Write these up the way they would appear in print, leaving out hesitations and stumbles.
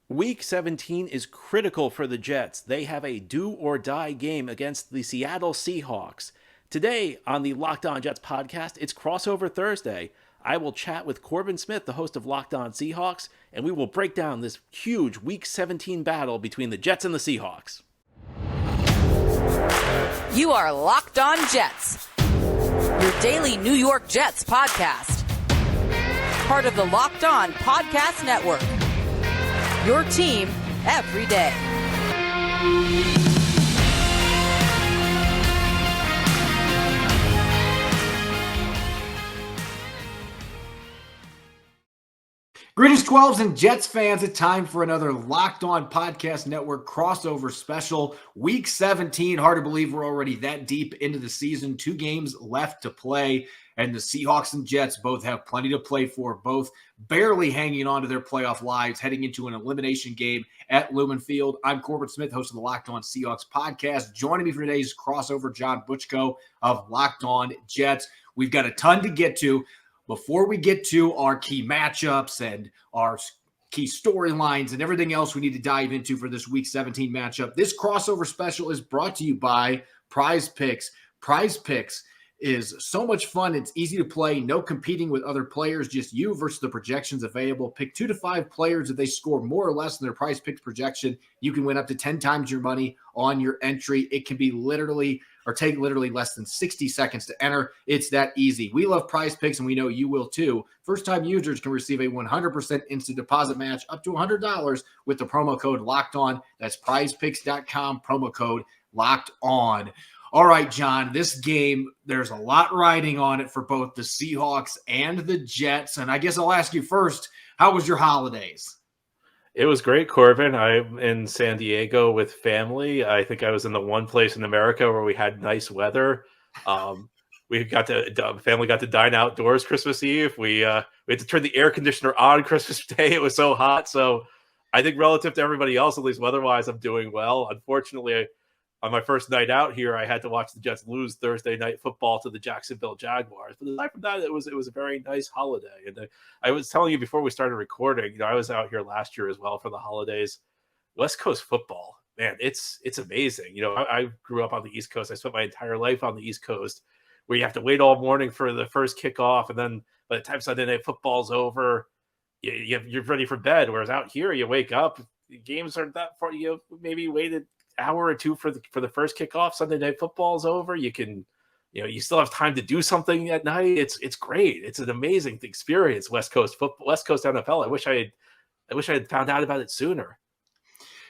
Week 17 is critical for the Jets. They have a do-or-die game against the Seattle Seahawks. Today on the Locked On Jets podcast, it's Crossover Thursday. I will chat with Corbin Smith, the host of Locked On Seahawks, and we will break down this huge Week 17 battle between the Jets and the Seahawks. You are Locked On Jets, your daily New York Jets podcast. Part of the Locked On Podcast Network. Your team every day. Greetings, 12s and Jets fans. It's time for another Locked On Podcast Network crossover special. Week 17. Hard to believe we're already that deep into the season. 2 games left to play. And the Seahawks and Jets both have plenty to play for, both barely hanging on to their playoff lives, heading into an elimination game at Lumen Field. I'm Corbin Smith, host of the Locked On Seahawks podcast. Joining me for today's crossover, John Butchko of Locked On Jets. We've got a ton to get to. Before we get to our key matchups and our key storylines and everything else we need to dive into for this Week 17 matchup, this crossover special is brought to you by PrizePicks. PrizePicks is so much fun. It's easy to play. No competing with other players, just you versus the projections available. Pick 2 to 5 players. If they score more or less than their PrizePicks projection, you can win up to 10 times your money on your entry. It can be take literally less than 60 seconds to enter. It's that easy. We love PrizePicks, and we know you will too. First-time users can receive a 100% instant deposit match up to $100 with the promo code LOCKEDON. That's prizepicks.com, promo code LOCKEDON. All right, John, this game, there's a lot riding on it for both the Seahawks and the Jets. And I guess I'll ask you first, how was your holidays? It was great, Corbin. I'm in San Diego with family. I think I was in the one place in America where we had nice weather. Family got to dine outdoors Christmas Eve. We had to turn the air conditioner on Christmas Day. It was so hot. So I think relative to everybody else, at least weather-wise, I'm doing well. Unfortunately, on my first night out here, I had to watch the Jets lose Thursday night football to the Jacksonville Jaguars. But aside from that, it was a very nice holiday. And I was telling you before we started recording, I was out here last year as well for the holidays. West Coast football, man, it's amazing. I grew up on the East Coast. I spent my entire life on the East Coast, where you have to wait all morning for the first kickoff, and then by the time Sunday night football's over, you're ready for bed. Whereas out here, you wake up, the games aren't that far. You maybe waited hour or two for the first kickoff. Sunday night football is over. You can, you still have time to do something at night. It's great. It's an amazing experience. West Coast football, West Coast NFL. I wish I had found out about it sooner.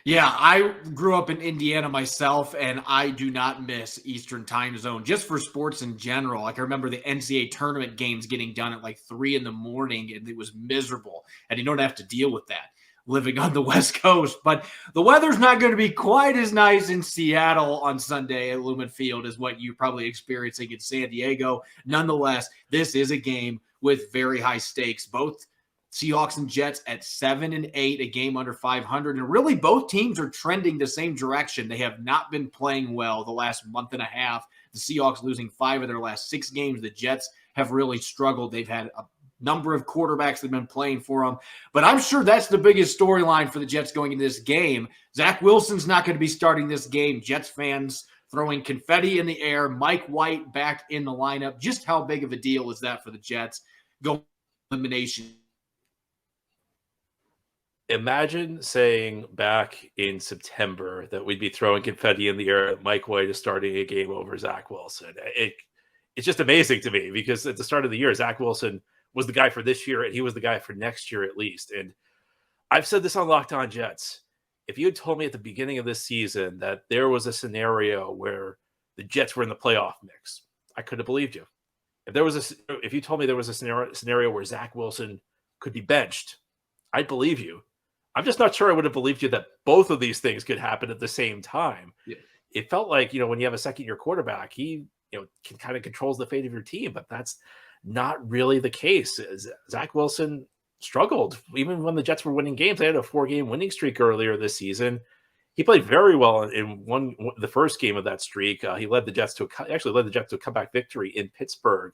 Yeah, I grew up in Indiana myself, and I do not miss Eastern time zone just for sports in general. Like, I remember the NCAA tournament games getting done at like 3 a.m, and it was miserable, and you don't have to deal with that living on the West Coast. But the weather's not going to be quite as nice in Seattle on Sunday at Lumen Field as what you're probably experiencing in San Diego. Nonetheless, this is a game with very high stakes. Both Seahawks and Jets at 7 and 8, a game under 500. And really, both teams are trending the same direction. They have not been playing well the last month and a half. The Seahawks losing 5 of their last 6 games. The Jets have really struggled. They've had a number of quarterbacks that have been playing for them. But I'm sure that's the biggest storyline for the Jets going into this game. Zach Wilson's not going to be starting this game. Jets fans throwing confetti in the air. Mike White back in the lineup. Just how big of a deal is that for the Jets going elimination? Imagine saying back in September that we'd be throwing confetti in the air at Mike White is starting a game over Zach Wilson. It's just amazing to me, because at the start of the year, Zach Wilson was the guy for this year, and he was the guy for next year at least. And I've said this on Locked On Jets. If you had told me at the beginning of this season that there was a scenario where the Jets were in the playoff mix, I could have believed you. If you told me there was a scenario where Zach Wilson could be benched, I'd believe you. I'm just not sure I would have believed you that both of these things could happen at the same time. Yeah. It felt like, when you have a second-year quarterback, he can kind of controls the fate of your team, but that's not really the case. Zach Wilson struggled even when the Jets were winning games. They had a 4-game winning streak earlier this season. He played very well in the first game of that streak. He led the Jets to a comeback victory in Pittsburgh,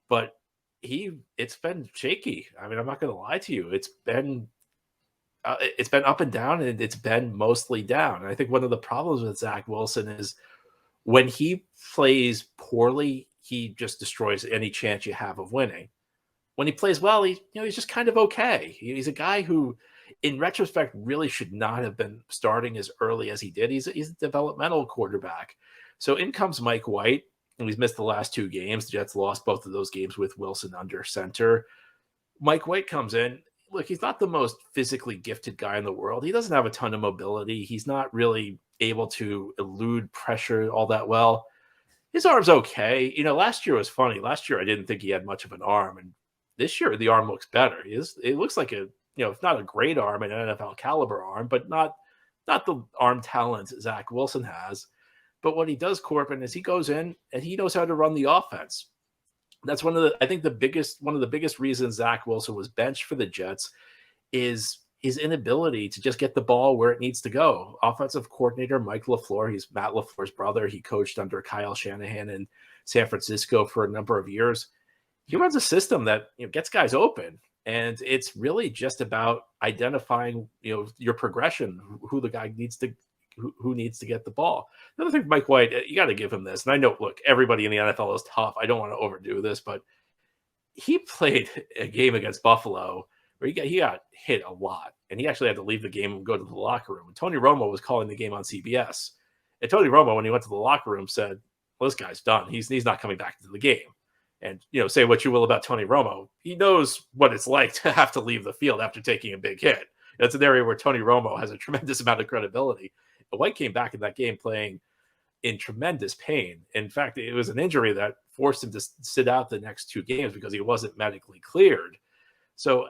but it's been shaky. I mean, I'm not going to lie to you. It's been it's been up and down, and it's been mostly down. And I think one of the problems with Zach Wilson is when he plays poorly, he just destroys any chance you have of winning. When he plays well, he's just kind of okay. He's a guy who, in retrospect, really should not have been starting as early as he did. He's a developmental quarterback. So in comes Mike White, and he's missed the last 2 games. The Jets lost both of those games with Wilson under center. Mike White comes in. Look, he's not the most physically gifted guy in the world. He doesn't have a ton of mobility. He's not really able to elude pressure all that well. His arm's okay. Last year was funny. Last year, I didn't think he had much of an arm. And this year, the arm looks better. It looks like it's not a great arm, an NFL caliber arm, but not the arm talent Zach Wilson has. But what he does, Corbin, is he goes in and he knows how to run the offense. That's one of the biggest reasons Zach Wilson was benched for the Jets is his inability to just get the ball where it needs to go. Offensive coordinator Mike LaFleur, he's Matt LaFleur's brother. He coached under Kyle Shanahan in San Francisco for a number of years. He runs a system that gets guys open, and it's really just about identifying your progression, who the guy needs to. Who needs to get the ball. Another thing, Mike White, you got to give him this. And I know, look, everybody in the NFL is tough. I don't want to overdo this, but he played a game against Buffalo where he got hit a lot. And he actually had to leave the game and go to the locker room. And Tony Romo was calling the game on CBS. And Tony Romo, when he went to the locker room, said, well, this guy's done. He's not coming back into the game. And, say what you will about Tony Romo. He knows what it's like to have to leave the field after taking a big hit. That's an area where Tony Romo has a tremendous amount of credibility. White came back in that game playing in tremendous pain. In fact, it was an injury that forced him to sit out the next 2 games because he wasn't medically cleared. So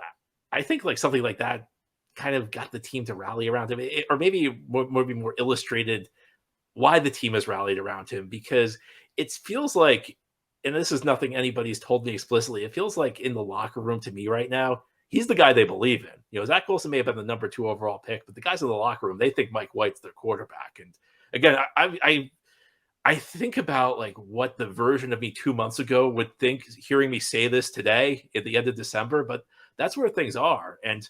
I think something like that kind of got the team to rally around him, or maybe more illustrated why the team has rallied around him, because it feels like, and this is nothing anybody's told me explicitly, it feels like in the locker room to me right now, he's the guy they believe in. Zach Wilson may have been the number 2 overall pick, but the guys in the locker room, they think Mike White's their quarterback. And again, I think about what the version of me 2 months ago would think, hearing me say this today at the end of December, but that's where things are. And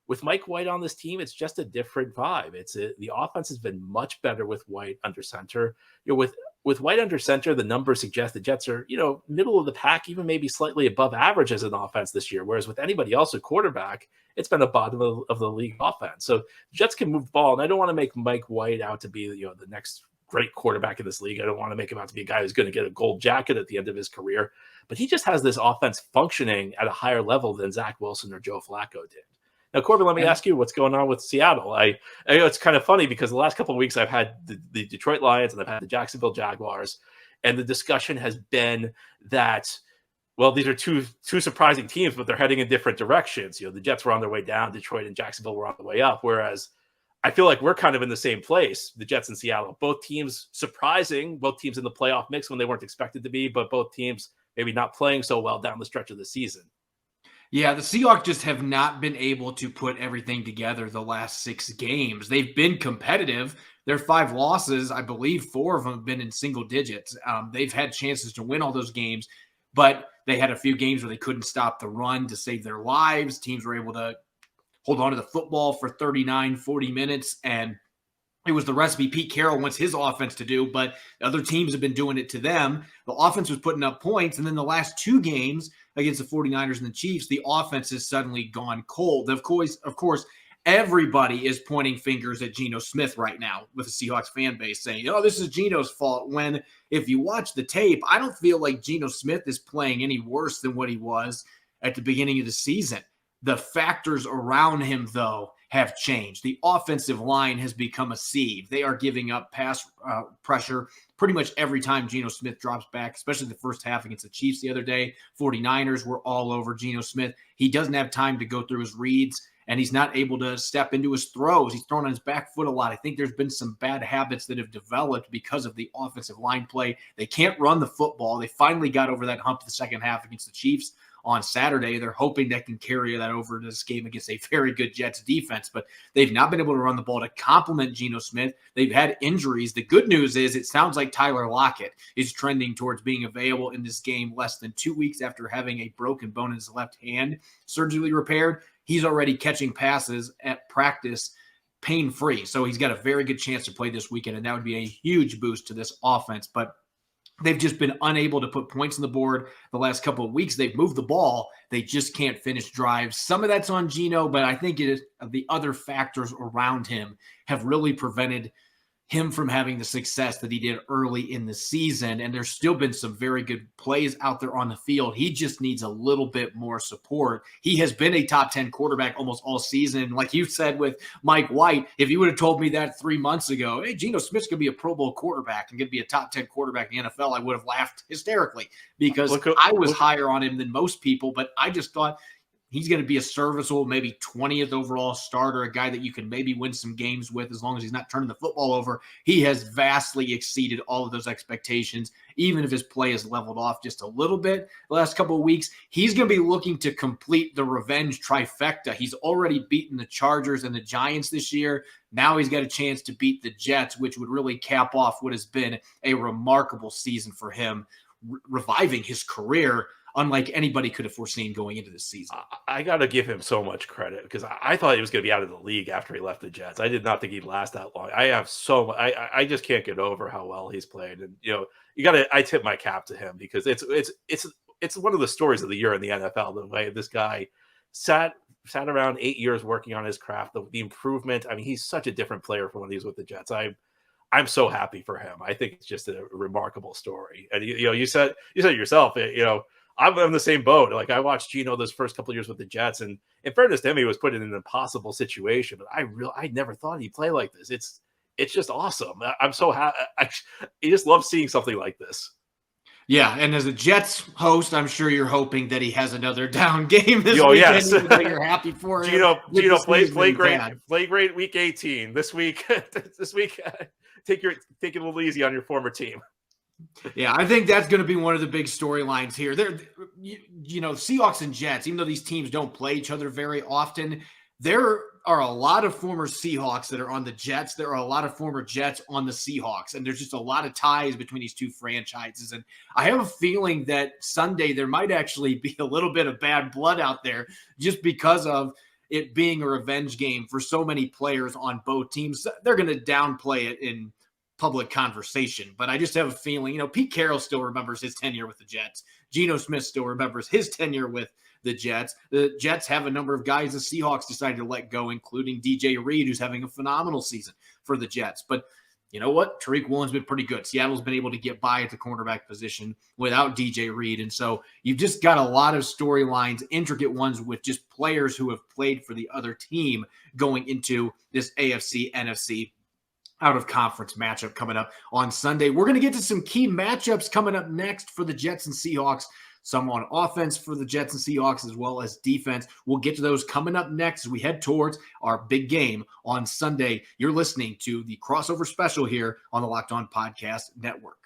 with Mike White on this team, it's just a different vibe. The offense has been much better with White under center. With White under center, the numbers suggest the Jets are, middle of the pack, even maybe slightly above average as an offense this year. Whereas with anybody else at quarterback, it's been a bottom of the league offense. So the Jets can move the ball, and I don't want to make Mike White out to be, the next great quarterback in this league. I don't want to make him out to be a guy who's going to get a gold jacket at the end of his career. But he just has this offense functioning at a higher level than Zach Wilson or Joe Flacco did. Now, Corbin, let me ask you what's going on with Seattle. I know it's kind of funny because the last couple of weeks I've had the Detroit Lions and I've had the Jacksonville Jaguars, and the discussion has been that, well, these are two surprising teams, but they're heading in different directions. The Jets were on their way down, Detroit and Jacksonville were on the way up, whereas I feel like we're kind of in the same place, the Jets and Seattle. Both teams surprising, both teams in the playoff mix when they weren't expected to be, but both teams maybe not playing so well down the stretch of the season. Yeah, the Seahawks just have not been able to put everything together the last 6 games. They've been competitive. Their 5 losses, I believe 4 of them have been in single digits. They've had chances to win all those games, but they had a few games where they couldn't stop the run to save their lives. Teams were able to hold on to the football for 39, 40 minutes, and it was the recipe Pete Carroll wants his offense to do, but other teams have been doing it to them. The offense was putting up points, and then the last 2 games against the 49ers and the Chiefs, the offense has suddenly gone cold. Of course, everybody is pointing fingers at Geno Smith right now with the Seahawks fan base saying, this is Geno's fault, when if you watch the tape, I don't feel like Geno Smith is playing any worse than what he was at the beginning of the season. The factors around him, though, have changed. The offensive line has become a sieve. They are giving up pass pressure pretty much every time Geno Smith drops back, especially the first half against the Chiefs the other day. 49ers were all over Geno Smith. He doesn't have time to go through his reads, and he's not able to step into his throws. He's thrown on his back foot a lot. I think there's been some bad habits that have developed because of the offensive line play. They can't run the football. They finally got over that hump the second half against the Chiefs on Saturday. They're hoping they can carry that over to this game against a very good Jets defense, but they've not been able to run the ball to complement Geno Smith. They've had injuries. The good news is it sounds like Tyler Lockett is trending towards being available in this game less than 2 weeks after having a broken bone in his left hand surgically repaired. He's already catching passes at practice pain-free. So he's got a very good chance to play this weekend, and that would be a huge boost to this offense. But they've just been unable to put points on the board the last couple of weeks. They've moved the ball. They just can't finish drives. Some of that's on Geno, but I think it is the other factors around him have really prevented him from having the success that he did early in the season. And there's still been some very good plays out there on the field. He just needs a little bit more support. He has been a top 10 quarterback almost all season. Like you said with Mike White, if you would have told me that 3 months ago, hey, Geno Smith's going to be a Pro Bowl quarterback and going to be a top 10 quarterback in the NFL, I would have laughed hysterically because I was higher on him than most people, but I just thought he's going to be a serviceable, maybe 20th overall starter, a guy that you can maybe win some games with as long as he's not turning the football over. He has vastly exceeded all of those expectations, even if his play has leveled off just a little bit the last couple of weeks. He's going to be looking to complete the revenge trifecta. He's already beaten the Chargers and the Giants this year. Now he's got a chance to beat the Jets, which would really cap off what has been a remarkable season for him, reviving his career unlike anybody could have foreseen going into this season. I got to give him so much credit because I thought he was going to be out of the league after he left the Jets. I did not think he'd last that long. I just can't get over how well he's played. And, I tip my cap to him because it's one of the stories of the year in the NFL, the way this guy sat around 8 years working on his craft, the improvement. I mean, he's such a different player from when he was with the Jets. I'm so happy for him. I think it's just a remarkable story. And, you said yourself, I'm in the same boat. Like, I watched Geno those first couple of years with the Jets, and in fairness to him, he was put in an impossible situation. But I never thought he'd play like this. It's just awesome. I'm so happy. I just love seeing something like this. Yeah, and as a Jets host, I'm sure you're hoping that he has another down game this weekend. Yes. Even though you're happy for him. Geno play great week 18. This week, take it a little easy on your former team. Yeah, I think that's going to be one of the big storylines here. Seahawks and Jets, even though these teams don't play each other very often, there are a lot of former Seahawks that are on the Jets. There are a lot of former Jets on the Seahawks, and there's just a lot of ties between these two franchises. And I have a feeling that Sunday there might actually be a little bit of bad blood out there just because of it being a revenge game for so many players on both teams. They're going to downplay it in public conversation, but I just have a feeling, Pete Carroll still remembers his tenure with the Jets. Geno Smith still remembers his tenure with the Jets. The Jets have a number of guys the Seahawks decided to let go, including DJ Reed, who's having a phenomenal season for the Jets. But you know what? Tariq Woolen's been pretty good. Seattle's been able to get by at the cornerback position without DJ Reed. And so you've just got a lot of storylines, intricate ones with just players who have played for the other team going into this AFC, NFC out-of-conference matchup coming up on Sunday. We're going to get to some key matchups coming up next for the Jets and Seahawks, some on offense for the Jets and Seahawks as well as defense. We'll get to those coming up next as we head towards our big game on Sunday. You're listening to the crossover special here on the Locked On Podcast Network.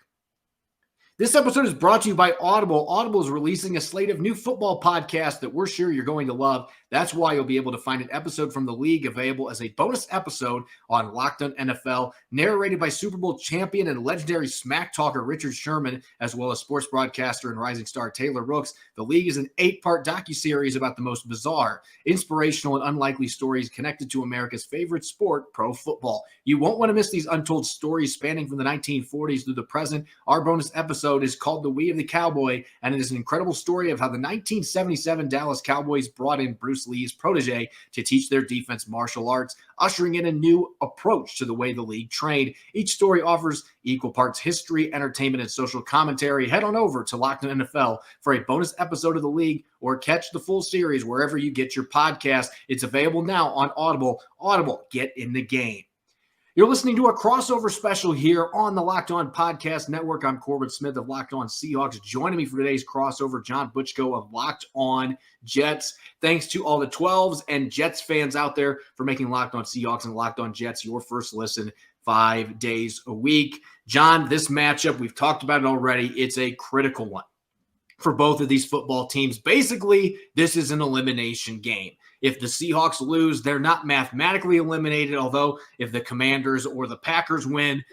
This episode is brought to you by Audible. Audible is releasing a slate of new football podcasts that we're sure you're going to love. That's why you'll be able to find an episode from the league available as a bonus episode on Locked On NFL, narrated by Super Bowl champion and legendary smack talker Richard Sherman, as well as sports broadcaster and rising star Taylor Rooks. The league is an 8-part docuseries about the most bizarre, inspirational, and unlikely stories connected to America's favorite sport, pro football. You won't want to miss these untold stories spanning from the 1940s through the present. Our bonus episode is called The We of the Cowboy, and it is an incredible story of how the 1977 Dallas Cowboys brought in Bruce Lee's protege to teach their defense martial arts, ushering in a new approach to the way the league trained. Each story offers equal parts history, entertainment, and social commentary. Head on over to Locked On NFL for a bonus episode of the league, or catch the full series wherever you get your podcast. It's available now on Audible. Audible, get in the game. You're listening to a crossover special here on the Locked On Podcast Network. I'm Corbin Smith of Locked On Seahawks. Joining me for today's crossover, John Butchko of Locked On Jets. Thanks to all the 12s and Jets fans out there for making Locked On Seahawks and Locked On Jets your first listen 5 days a week. John, this matchup, we've talked about it already. It's a critical one for both of these football teams. Basically, this is an elimination game. If the Seahawks lose, they're not mathematically eliminated, although if the Commanders or the Packers win,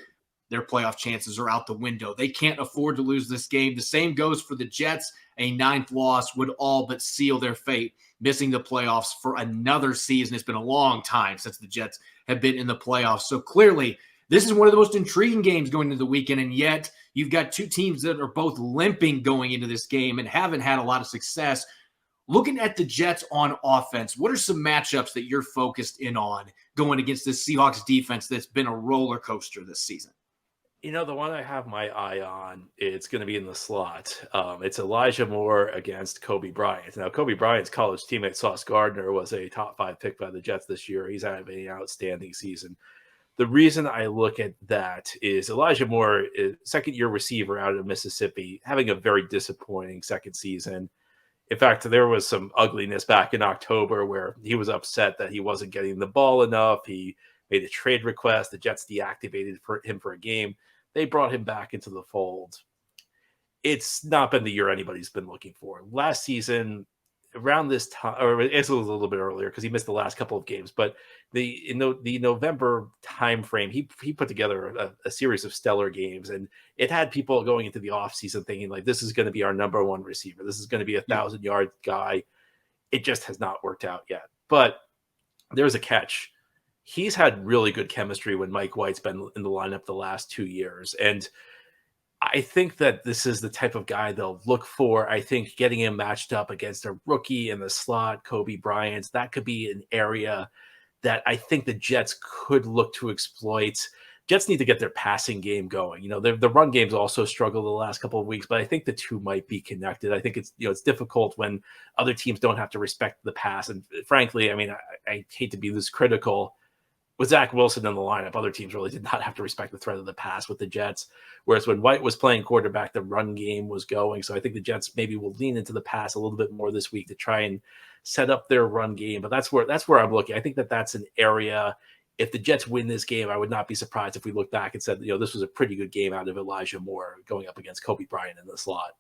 their playoff chances are out the window. They can't afford to lose this game. The same goes for the Jets. A 9th loss would all but seal their fate missing the playoffs for another season. It's been a long time since the Jets have been in the playoffs. So clearly, this is one of the most intriguing games going into the weekend, and yet you've got two teams that are both limping going into this game and haven't had a lot of success. Looking at the Jets on offense, what are some matchups that you're focused in on going against this Seahawks defense that's been a roller coaster this season? The one I have my eye on, it's going to be in the slot. It's Elijah Moore against Kobe Bryant. Now, Kobe Bryant's college teammate Sauce Gardner was a top 5 pick by the Jets this year. He's having an outstanding season. The reason I look at that is Elijah Moore, second-year receiver out of Mississippi, having a very disappointing second season. In fact, there was some ugliness back in October where he was upset that he wasn't getting the ball enough. He made a trade request. The Jets deactivated him for a game. They brought him back into the fold. It's not been the year anybody's been looking for. Last season, around this time, or it's a little bit earlier because he missed the last couple of games, but the November time frame, he put together a series of stellar games, and it had people going into the offseason thinking, like, this is going to be our number one receiver. This is going to be 1,000-yard guy. It just has not worked out yet. But there's a catch. He's had really good chemistry when Mike White's been in the lineup the last 2 years. And I think that this is the type of guy they'll look for. I think getting him matched up against a rookie in the slot, Kobe Bryant, that could be an area that I think the Jets could look to exploit. Jets need to get their passing game going. The run game's also struggled the last couple of weeks, but I think the two might be connected. I think it's difficult when other teams don't have to respect the pass. And frankly, I hate to be this critical. With Zach Wilson in the lineup, other teams really did not have to respect the threat of the pass with the Jets. Whereas when White was playing quarterback, the run game was going. So I think the Jets maybe will lean into the pass a little bit more this week to try and set up their run game. But that's where I'm looking. I think that's an area. If the Jets win this game, I would not be surprised if we look back and said, this was a pretty good game out of Elijah Moore going up against Kobe Bryant in the slot.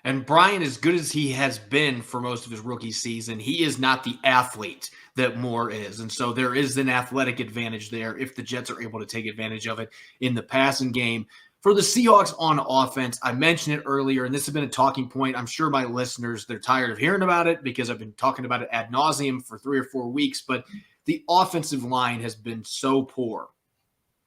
And Bryant, as good as he has been for most of his rookie season, he is not the athlete that Moore is. And so there is an athletic advantage there if the Jets are able to take advantage of it in the passing game. For the Seahawks on offense, I mentioned it earlier, and this has been a talking point. I'm sure my listeners, they're tired of hearing about it because I've been talking about it ad nauseum for 3 or 4 weeks. But the offensive line has been so poor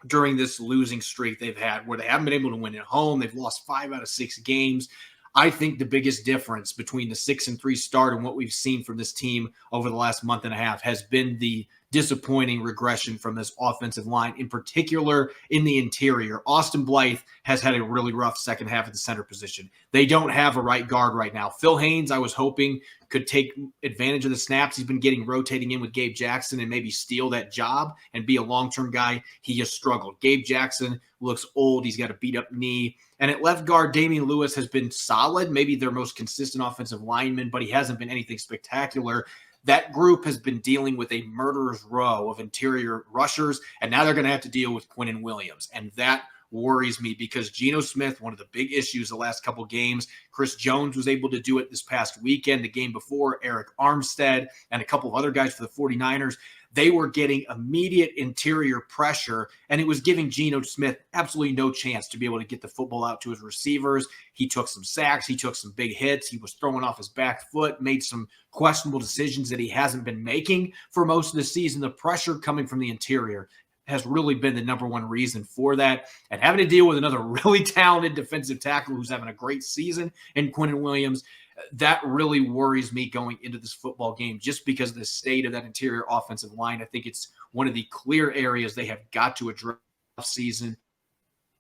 during this losing streak they've had where they haven't been able to win at home. They've lost 5 out of 6 games. I think the biggest difference between the 6-3 start and what we've seen from this team over the last month and a half has been the disappointing regression from this offensive line, in particular in the interior. Austin Blythe has had a really rough second half at the center position. They don't have a right guard right now. Phil Haynes, I was hoping, could take advantage of the snaps he's been getting rotating in with Gabe Jackson and maybe steal that job and be a long-term guy. He just struggled. Gabe Jackson looks old. He's got a beat-up knee. And at left guard, Damian Lewis has been solid, maybe their most consistent offensive lineman, but he hasn't been anything spectacular. That group has been dealing with a murderer's row of interior rushers, and now they're going to have to deal with Quinnen Williams. And that worries me because Geno Smith, one of the big issues the last couple games, Chris Jones was able to do it this past weekend. The game before, Eric Armstead and a couple of other guys for the 49ers, they were getting immediate interior pressure, and it was giving Geno Smith absolutely no chance to be able to get the football out to his receivers. He took some sacks. He took some big hits. He was throwing off his back foot, made some questionable decisions that he hasn't been making for most of the season. The pressure coming from the interior has really been the number one reason for that. And having to deal with another really talented defensive tackle who's having a great season in Quinnen Williams, that really worries me going into this football game just because of the state of that interior offensive line. I think it's one of the clear areas they have got to address this season.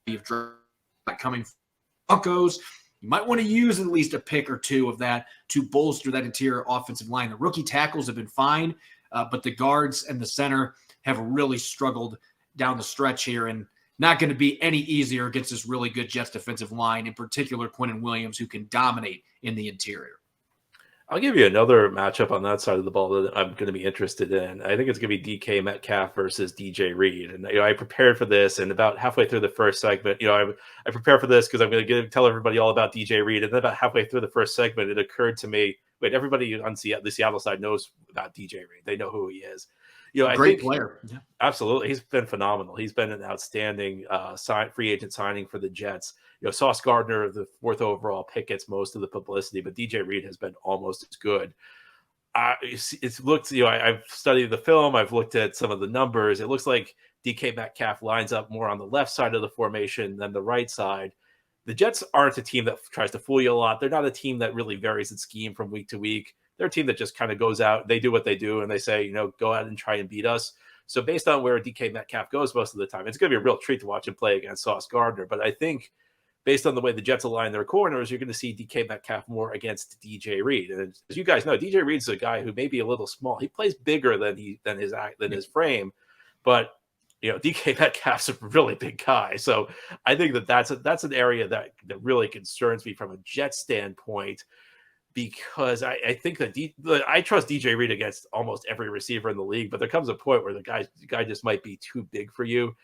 You've coming from Broncos. You might want to use at least a pick or two of that to bolster that interior offensive line. The rookie tackles have been fine, but the guards and the center have really struggled down the stretch here, and not going to be any easier against this really good Jets defensive line, in particular Quinnen Williams, who can dominate in the interior. I'll give you another matchup on that side of the ball that I'm going to be interested in. I think it's going to be DK Metcalf versus DJ Reed. And I prepared for this, and about halfway through the first segment, I prepared for this because I'm going to tell everybody all about DJ Reed. And then about halfway through the first segment, it occurred to me, wait, everybody on the Seattle side knows about DJ Reed. They know who he is. Great player. Yeah. Absolutely. He's been phenomenal. He's been an outstanding free agent signing for the Jets. Sauce Gardner, the 4th overall pick, gets most of the publicity, but DJ Reed has been almost as good. It's looked, I've studied the film. I've looked at some of the numbers. It looks like DK Metcalf lines up more on the left side of the formation than the right side. The Jets aren't a team that tries to fool you a lot. They're not a team that really varies its scheme from week to week. They're a team that just kind of goes out, they do what they do, and they say, go out and try and beat us. So based on where DK Metcalf goes most of the time, it's going to be a real treat to watch him play against Sauce Gardner. But I think based on the way the Jets align their corners, you're going to see DK Metcalf more against DJ Reed. And as you guys know, DJ Reed's a guy who may be a little small. He plays bigger than his frame, but DK Metcalf's a really big guy. So I think that's an area that really concerns me from a Jets standpoint, because I think that I trust DJ Reed against almost every receiver in the league, but there comes a point where the guy just might be too big for you.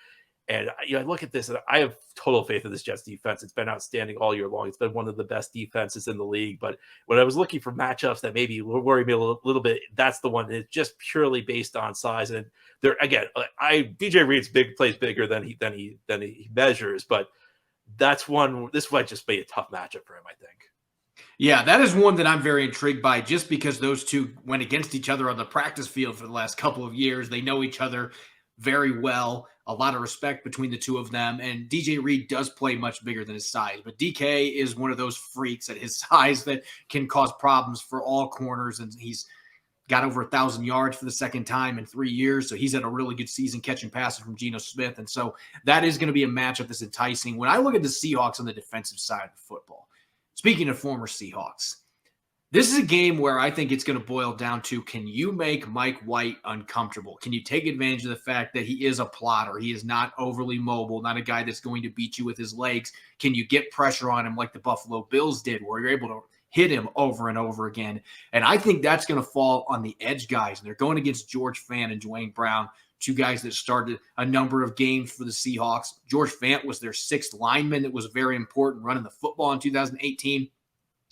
And I look at this and I have total faith in this Jets defense. It's been outstanding all year long. It's been one of the best defenses in the league. But when I was looking for matchups that maybe worry me a little bit, that's the one. It's just purely based on size. And there again, DJ Reed's plays bigger than he measures. But that's one. This might just be a tough matchup for him, I think. Yeah, that is one that I'm very intrigued by, just because those two went against each other on the practice field for the last couple of years. They know each other very well, a lot of respect between the two of them. And DJ Reed does play much bigger than his size, but DK is one of those freaks at his size that can cause problems for all corners. And he's got over 1,000 yards for the second time in 3 years. So he's had a really good season catching passes from Geno Smith. And so that is going to be a matchup that's enticing. When I look at the Seahawks on the defensive side of football, speaking of former Seahawks, this is a game where I think it's going to boil down to, can you make Mike White uncomfortable? Can you take advantage of the fact that he is a plotter? He is not overly mobile, not a guy that's going to beat you with his legs. Can you get pressure on him like the Buffalo Bills did, where you're able to hit him over and over again? And I think that's going to fall on the edge guys. And they're going against George Fant and Dwayne Brown, two guys that started a number of games for the Seahawks. George Fant was their sixth lineman that was very important running the football in 2018.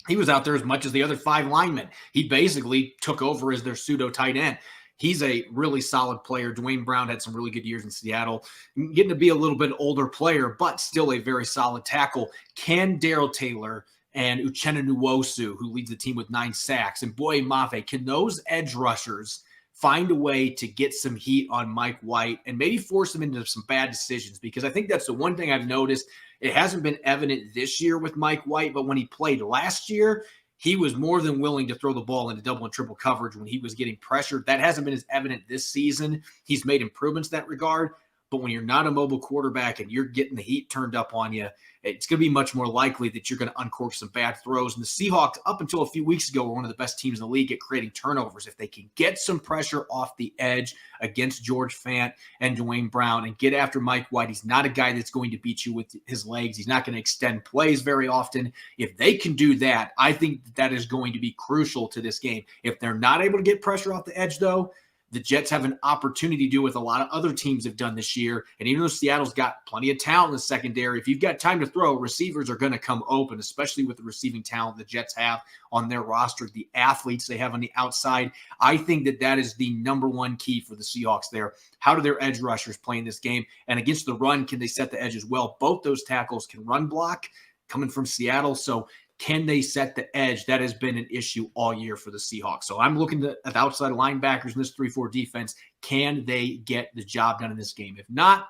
He was out there as much as the other five linemen. He basically took over as their pseudo tight end. He's a really solid player. Dwayne Brown had some really good years in Seattle, getting to be a little bit older player, but still a very solid tackle. Can Darrell Taylor and Uchenna Nwosu, who leads the team with 9 sacks, and Boye Mafe, can those edge rushers find a way to get some heat on Mike White and maybe force him into some bad decisions? Because I think that's the one thing I've noticed. It hasn't been evident this year with Mike White, but when he played last year, he was more than willing to throw the ball into double and triple coverage when he was getting pressured. That hasn't been as evident this season. He's made improvements in that regard. But when you're not a mobile quarterback and you're getting the heat turned up on you, it's going to be much more likely that you're going to uncork some bad throws. And the Seahawks, up until a few weeks ago, were one of the best teams in the league at creating turnovers. If they can get some pressure off the edge against George Fant and Dwayne Brown and get after Mike White, he's not a guy that's going to beat you with his legs. He's not going to extend plays very often. If they can do that, I think that is going to be crucial to this game. If they're not able to get pressure off the edge, though, the Jets have an opportunity to do what a lot of other teams have done this year. And even though Seattle's got plenty of talent in the secondary, if you've got time to throw, receivers are going to come open, especially with the receiving talent the Jets have on their roster, the athletes they have on the outside. I think that is the number one key for the Seahawks there. How do their edge rushers play in this game? And against the run, can they set the edge as well? Both those tackles can run block coming from Seattle. So can they set the edge? That has been an issue all year for the Seahawks. So I'm looking at the outside linebackers in this 3-4 defense. Can they get the job done in this game? If not,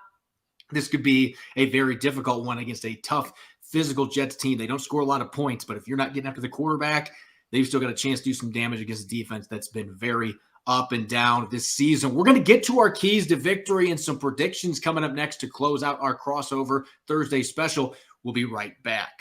this could be a very difficult one against a tough physical Jets team. They don't score a lot of points, but if you're not getting after the quarterback, they've still got a chance to do some damage against a defense that's been very up and down this season. We're going to get to our keys to victory and some predictions coming up next to close out our crossover Thursday special. We'll be right back.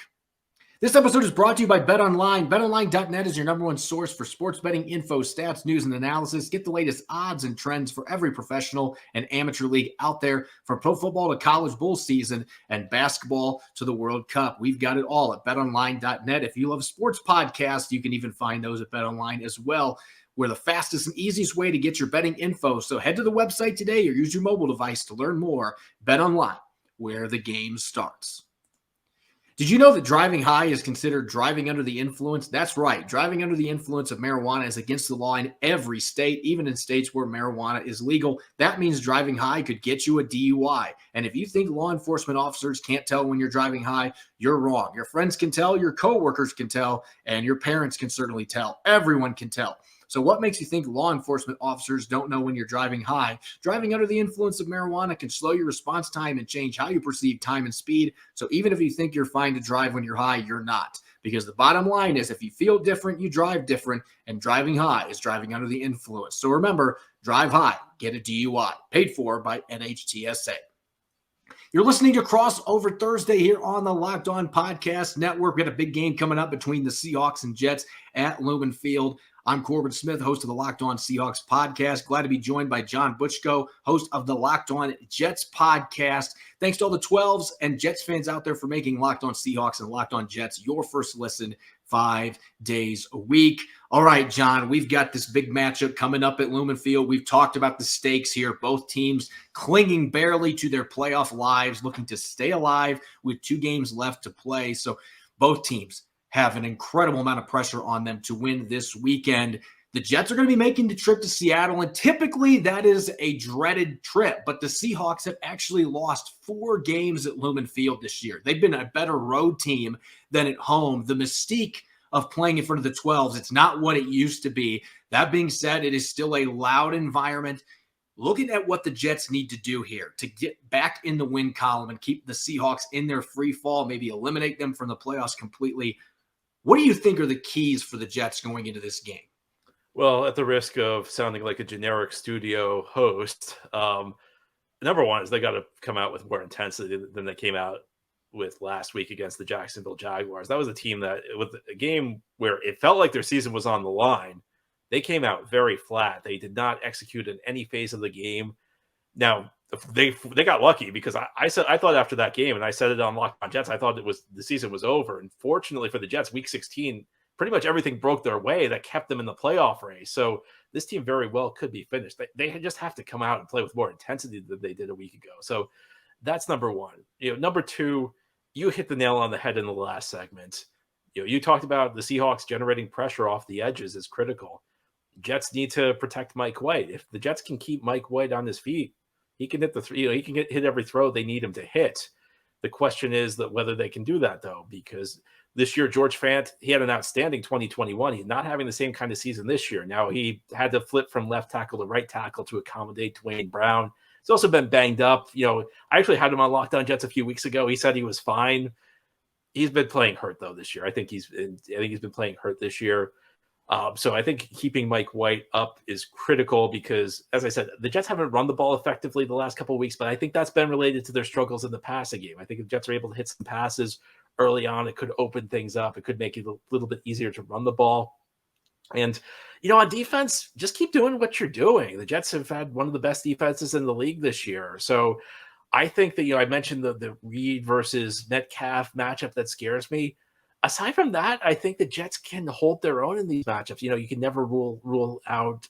This episode is brought to you by BetOnline. BetOnline.net is your number one source for sports betting info, stats, news, and analysis. Get the latest odds and trends for every professional and amateur league out there, from pro football to college bowl season and basketball to the World Cup. We've got it all at BetOnline.net. If you love sports podcasts, you can even find those at BetOnline as well. We're the fastest and easiest way to get your betting info. So head to the website today or use your mobile device to learn more. BetOnline, where the game starts. Did you know that driving high is considered driving under the influence? That's right. Driving under the influence of marijuana is against the law in every state, even in states where marijuana is legal. That means driving high could get you a DUI. And if you think law enforcement officers can't tell when you're driving high, you're wrong. Your friends can tell, your coworkers can tell, and your parents can certainly tell. Everyone can tell. So what makes you think law enforcement officers don't know when you're driving high? Driving under the influence of marijuana can slow your response time and change how you perceive time and speed. So even if you think you're fine to drive when you're high, you're not. Because the bottom line is if you feel different, you drive different, and driving high is driving under the influence. So remember, drive high, get a DUI, paid for by NHTSA. You're listening to Crossover Thursday here on the Locked On Podcast Network. We got a big game coming up between the Seahawks and Jets at Lumen Field. I'm Corbin Smith, host of the Locked On Seahawks podcast. Glad to be joined by John Butchko, host of the Locked On Jets podcast. Thanks to all the 12s and Jets fans out there for making Locked On Seahawks and Locked On Jets your first listen 5 days a week. All right, John, we've got this big matchup coming up at Lumen Field. We've talked about the stakes here. Both teams clinging barely to their playoff lives, looking to stay alive with 2 games left to play. So both teams have an incredible amount of pressure on them to win this weekend. The Jets are going to be making the trip to Seattle, and typically that is a dreaded trip, but the Seahawks have actually lost 4 games at Lumen Field this year. They've been a better road team than at home. The mystique of playing in front of the 12s, it's not what it used to be. That being said, it is still a loud environment. Looking at what the Jets need to do here to get back in the win column and keep the Seahawks in their free fall, maybe eliminate them from the playoffs completely. What do you think are the keys for the Jets going into this game? Well, at the risk of sounding like a generic studio host, number one is they got to come out with more intensity than they came out with last week against the Jacksonville Jaguars. That was a team that, with a game where it felt like their season was on the line, they came out very flat. They did not execute in any phase of the game. Now, they got lucky because I thought after that game, and I said it on Locked On Jets, I thought the season was over. And fortunately for the Jets, Week 16, pretty much everything broke their way that kept them in the playoff race. So this team very well could be finished. They just have to come out and play with more intensity than they did a week ago. So that's number one. Number two, you hit the nail on the head in the last segment. You talked about the Seahawks generating pressure off the edges is critical. Jets need to protect Mike White. If the Jets can keep Mike White on his feet, he can hit he can hit every throw they need him to hit. The question is that whether they can do that, though, because this year, George Fant, he had an outstanding 2021. He's not having the same kind of season this year. Now, he had to flip from left tackle to right tackle to accommodate Dwayne Brown. He's also been banged up. I actually had him on Locked On Jets a few weeks ago. He said he was fine. He's been playing hurt, though, this year. I think he's been playing hurt this year. So I think keeping Mike White up is critical because, as I said, the Jets haven't run the ball effectively the last couple of weeks, but I think that's been related to their struggles in the passing game. I think if the Jets are able to hit some passes early on, it could open things up. It could make it a little bit easier to run the ball. And, on defense, just keep doing what you're doing. The Jets have had one of the best defenses in the league this year. So I think that, I mentioned the Reed versus Metcalf matchup that scares me. Aside from that, I think the Jets can hold their own in these matchups. You can never rule out,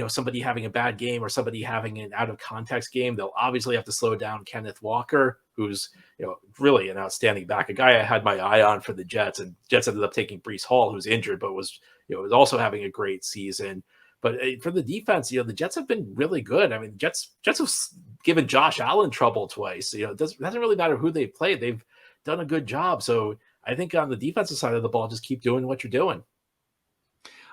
somebody having a bad game or somebody having an out of context game. They'll obviously have to slow down Kenneth Walker, who's, really an outstanding back, a guy I had my eye on for the Jets, and Jets ended up taking Breece Hall, who's injured, but was also having a great season. But for the defense, the Jets have been really good. I mean, Jets have given Josh Allen trouble twice. It doesn't really matter who they play. They've done a good job. So I think on the defensive side of the ball, just keep doing what you're doing.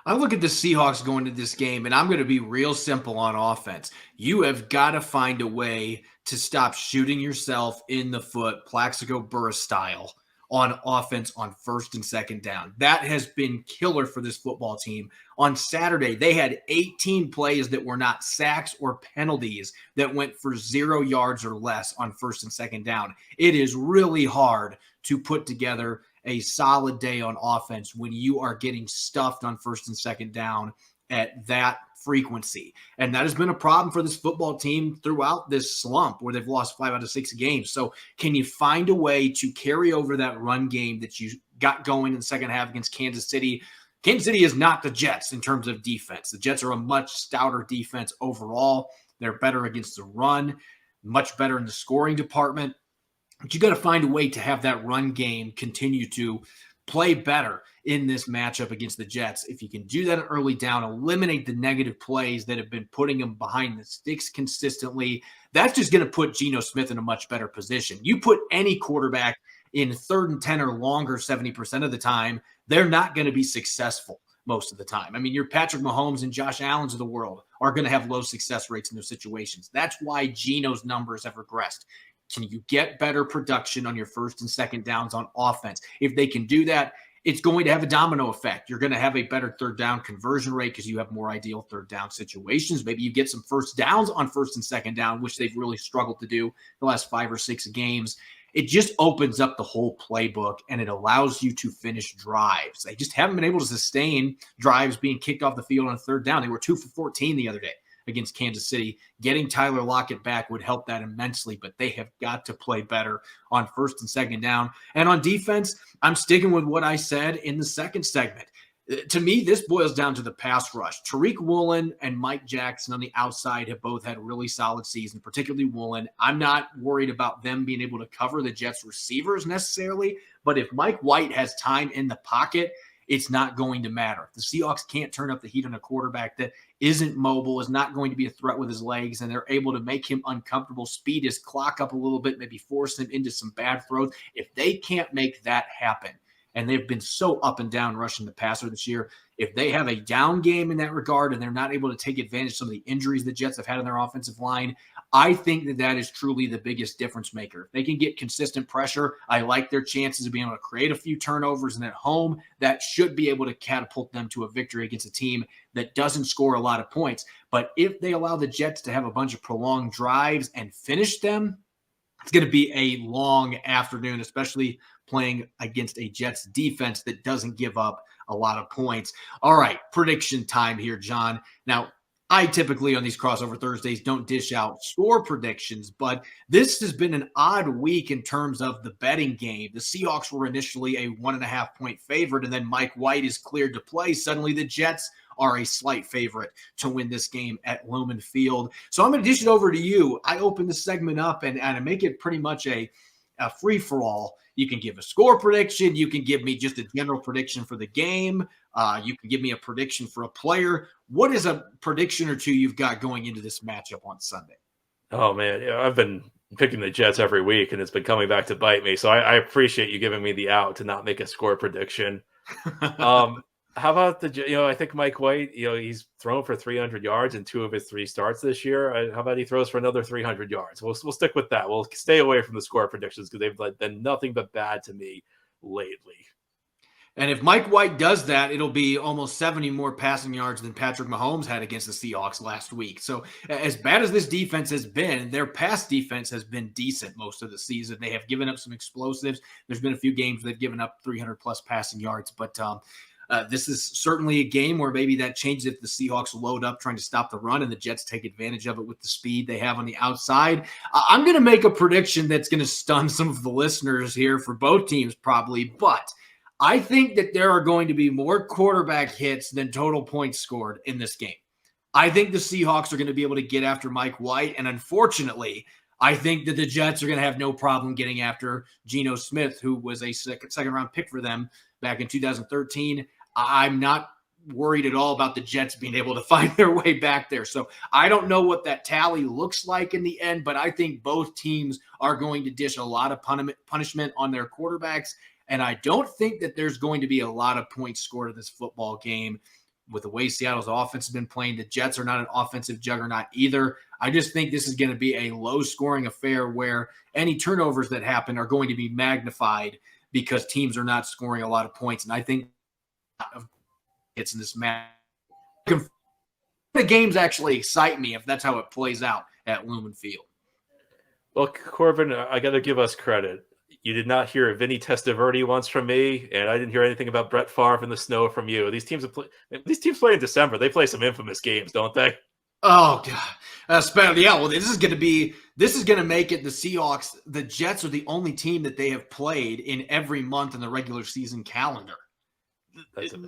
I look at the Seahawks going to this game, and I'm going to be real simple on offense. You have got to find a way to stop shooting yourself in the foot, Plaxico Burress style, on offense on first and second down. That has been killer for this football team. On Saturday, they had 18 plays that were not sacks or penalties that went for 0 yards or less on first and second down. It is really hard to put together a solid day on offense when you are getting stuffed on first and second down at that frequency. And that has been a problem for this football team throughout this slump where they've lost 5 out of 6 games. So can you find a way to carry over that run game that you got going in the second half against Kansas City? Kansas City is not the Jets in terms of defense. The Jets are a much stouter defense overall. They're better against the run, much better in the scoring department. But you got to find a way to have that run game continue to play better in this matchup against the Jets. If you can do that early down, eliminate the negative plays that have been putting them behind the sticks consistently, that's just going to put Geno Smith in a much better position. You put any quarterback in 3rd and 10 or longer 70% of the time, they're not going to be successful most of the time. I mean, your Patrick Mahomes and Josh Allens of the world are going to have low success rates in those situations. That's why Geno's numbers have regressed. Can you get better production on your first and second downs on offense? If they can do that, it's going to have a domino effect. You're going to have a better third down conversion rate because you have more ideal third down situations. Maybe you get some first downs on first and second down, which they've really struggled to do the last 5 or 6 games. It just opens up the whole playbook, and it allows you to finish drives. They just haven't been able to sustain drives being kicked off the field on third down. They were 2 for 14 the other day against Kansas City. Getting Tyler Lockett back would help that immensely, but they have got to play better on first and second down. And on defense, I'm sticking with what I said in the second segment. To me, this boils down to the pass rush. Tariq Woolen and Mike Jackson on the outside have both had a really solid season, particularly Woolen. I'm not worried about them being able to cover the Jets receivers necessarily, but if Mike White has time in the pocket, it's not going to matter. The Seahawks can't turn up the heat on a quarterback that isn't mobile, is not going to be a threat with his legs, and they're able to make him uncomfortable, speed his clock up a little bit, maybe force him into some bad throws. If they can't make that happen, and they've been so up and down rushing the passer this year, if they have a down game in that regard and they're not able to take advantage of some of the injuries the Jets have had in their offensive line, I think that that is truly the biggest difference maker. If they can get consistent pressure, I like their chances of being able to create a few turnovers, and at home, that should be able to catapult them to a victory against a team that doesn't score a lot of points. But if they allow the Jets to have a bunch of prolonged drives and finish them, it's going to be a long afternoon, especially playing against a Jets defense that doesn't give up a lot of points. All right, prediction time here, John. Now, I typically on these crossover Thursdays don't dish out score predictions, but this has been an odd week in terms of the betting game. The Seahawks were initially a 1.5-point favorite, and then Mike White is cleared to play. Suddenly the Jets are a slight favorite to win this game at Lumen Field. So I'm going to dish it over to you. I open the segment up and I make it pretty much a free-for-all. You can give a score prediction. You can give me just a general prediction for the game. You can give me a prediction for a player. What is a prediction or two you've got going into this matchup on Sunday? Oh, man. I've been picking the Jets every week, and it's been coming back to bite me. So I appreciate you giving me the out to not make a score prediction. How about I think Mike White, he's thrown for 300 yards in 2 of his 3 starts this year. How about he throws for another 300 yards? We'll stick with that. We'll stay away from the score predictions because they've been nothing but bad to me lately. And if Mike White does that, it'll be almost 70 more passing yards than Patrick Mahomes had against the Seahawks last week. So as bad as this defense has been, their pass defense has been decent most of the season. They have given up some explosives. There's been a few games they've given up 300-plus passing yards, but this is certainly a game where maybe that changes if the Seahawks load up trying to stop the run and the Jets take advantage of it with the speed they have on the outside. I'm going to make a prediction that's going to stun some of the listeners here for both teams probably, but I think that there are going to be more quarterback hits than total points scored in this game. I think the Seahawks are going to be able to get after Mike White, and unfortunately, I think that the Jets are going to have no problem getting after Geno Smith, who was a second-round pick for them back in 2013. I'm not worried at all about the Jets being able to find their way back there. So I don't know what that tally looks like in the end, but I think both teams are going to dish a lot of punishment on their quarterbacks. And I don't think that there's going to be a lot of points scored in this football game. With the way Seattle's offense has been playing, the Jets are not an offensive juggernaut either. I just think this is going to be a low-scoring affair where any turnovers that happen are going to be magnified because teams are not scoring a lot of points. And I think it's in this match. The games actually excite me if that's how it plays out at Lumen Field. Well, Corbin, I got to give us credit. You did not hear Vinny Testaverde once from me, and I didn't hear anything about Brett Favre in the snow from you. These teams play in December. They play some infamous games, don't they? Oh God, yeah. Well, this is going to make it the Seahawks. The Jets are the only team that they have played in every month in the regular season calendar.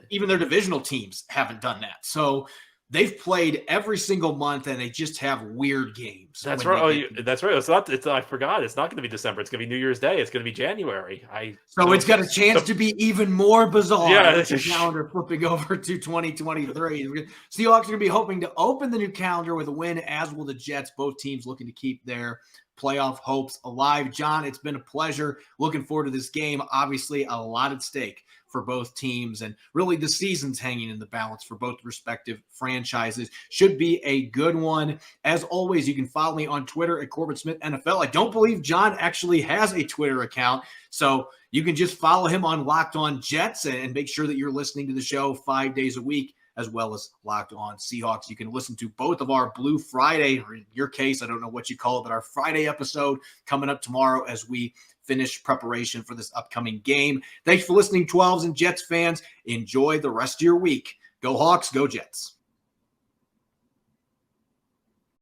Even their divisional teams haven't done that. So they've played every single month, and they just have weird games. That's right. That's right. I forgot. It's not going to be December. It's going to be New Year's Day. It's going to be January. It's got a chance to be even more bizarre. Yeah, with the calendar flipping over to 2023. Seahawks are going to be hoping to open the new calendar with a win, as will the Jets. Both teams looking to keep their playoff hopes alive. John, it's been a pleasure. Looking forward to this game. Obviously, a lot at stake for both teams, and really the season's hanging in the balance for both respective franchises. Should be a good one. As always, you can follow me on Twitter at Corbin Smith NFL. I don't believe John actually has a Twitter account, so you can just follow him on Locked On Jets and make sure that you're listening to the show 5 days a week, as well as Locked On Seahawks. You can listen to both of our Blue Friday, or in your case, I don't know what you call it, but our Friday episode coming up tomorrow as we finish preparation for this upcoming game. Thanks for listening, 12s and Jets fans. Enjoy the rest of your week. Go Hawks, go Jets.